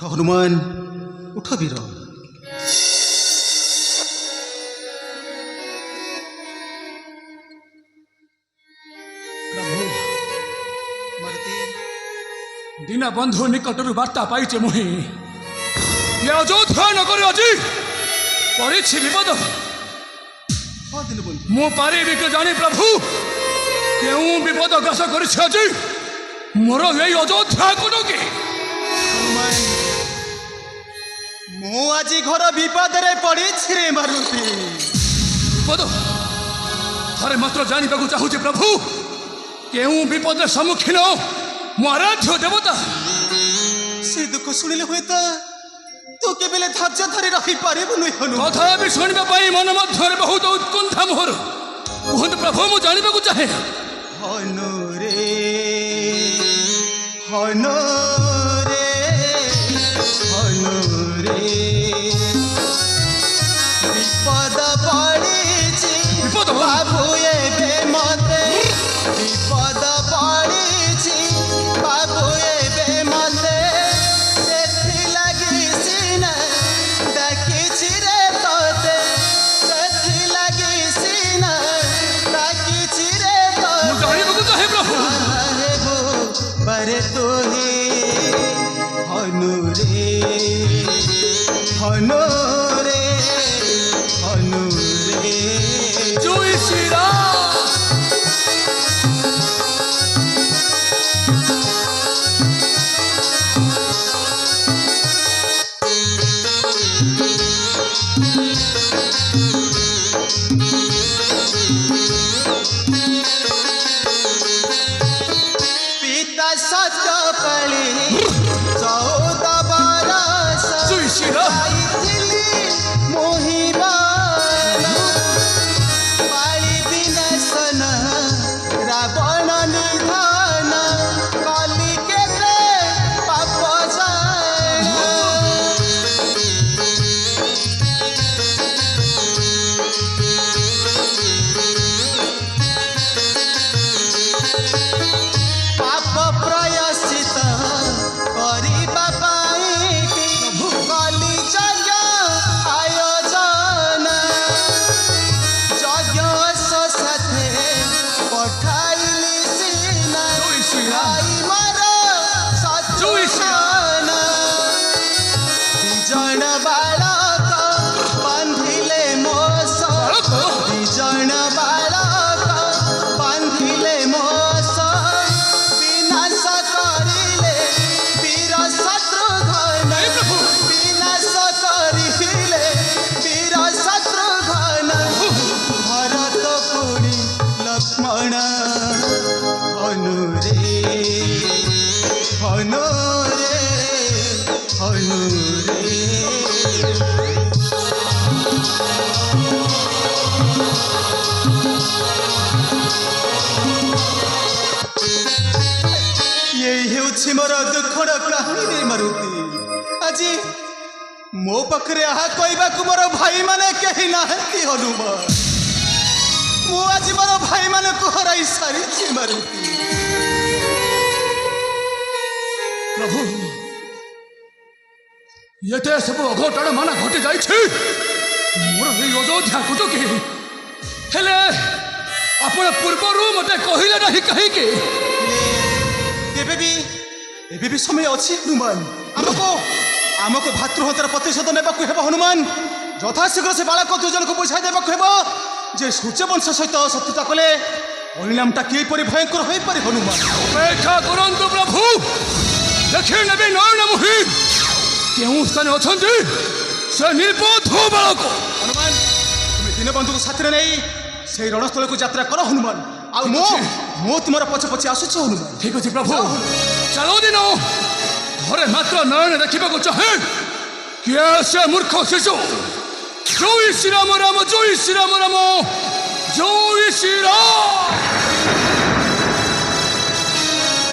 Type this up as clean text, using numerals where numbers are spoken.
हनुमान उठ वीर। दीन बंधु निकटर वार्ता पाइचे मुहि अयोध्या नगर आज पड़ी विपद मु पारिबी के जानी प्रभु क्यों विपद ग्रास कर मोर यही अयोध्या कटके मु आज घर विपद रे पड़ी रे मारुति विपद थरे मात्र जानवा चाहूँ प्रभु क्यों विपद सम्मुखीन मो आराध्य देवता से दुख शुणिले हुए तू केबेले धैर्य धरी रही पारिबुनु कथा भी शुणा मन मध्य बहुत उत्कंठा मोहर कहतु प्रभु मु जानवा चाहे हनु रे हनु रे हनु रे विपद पड़ीछि विपद बाबू एबे मते विपद पड़ीछि बाबू एबे मते सेथि लागि सिना डाकिछि रे तोते सेथि लागि सिना डाकिछि रे मु जानवा चाहे प्रभु बरे तो हनु रे हनु रे हनु रे जय श्री राम पिता सत्य पली 14 बरस जय श्री राम मोहिबान पाली विनाशन रावण निधन कली केते पाप जान पाप प्रयश्चित करिबा पाइटी कली यज्ञ आयोजन यज्ञ साथे पठाइली सिना जय श्री राम भाई मर सत्युषान जन बालक बांधिले मोस जन बालक बांधिले मोस विनाश करिले वीर शत्रुघ्न विनाश करिले वीर शत्रुघ्न भरत पुरी लक्ष्मण हनु रे हनु रे हनु रे यही ହେଉଛି ମୋର ଦୁଃଖର କାହାଣୀ ରେ ମାରୁତି। ଆଜି ମୋ ପାଖରେ ଏହା କହିବାକୁ ମୋର ଭାଇମାନେ କେହି ନାହାନ୍ତି ହନୁମାନ। ମୁଁ ଆଜି ମୋର ଭାଇମାନଙ୍କୁ ହରାଇ ସାରିଛି ମାରୁତି। प्रभु ये सब अघटन मान घटी जाइए मोर अयोध्या कटके हेले आपण पूर्वर मते कहले नहीं कहीं ଏବେ ବି ସମୟ ଅଛି ହନୁମାନ। ଆମକୁ ଭାତୃହତ୍ୟାର ପ୍ରତିଶୋଧ ନେବାକୁ ହେବ ହନୁମାନ। ଯଥାଶୀଘ୍ର ସେ ବାଳକ ଦୁଜଣକୁ ବୁଝାଇ ଦେବାକୁ ହେବ ଯେ ସୂର୍ଯ୍ୟବଂଶ ସହିତ ଶତ୍ରୁତା କଲେ ପରିଣାମଟା କିପରି ଭୟଙ୍କର ହୋଇପାରେ ହନୁମାନ। अपेक्षा करंतु प्रभु देखी नेबी नयन मुहि क्यों स्थान अच्छा से निर्बोध बालक हनुमान तुम दीनबंधु को साथी नहीं से रणस्थल को यात्रा कर हनुमान। आ मो तुम पछे पछे आसुच हनुमान। ठीक अच्छे प्रभु चलो दिन घरे मात्र नयन देखा चाहे किए से मूर्ख शिशु जय श्री राम राम जय श्री राम राम जय श्री राम।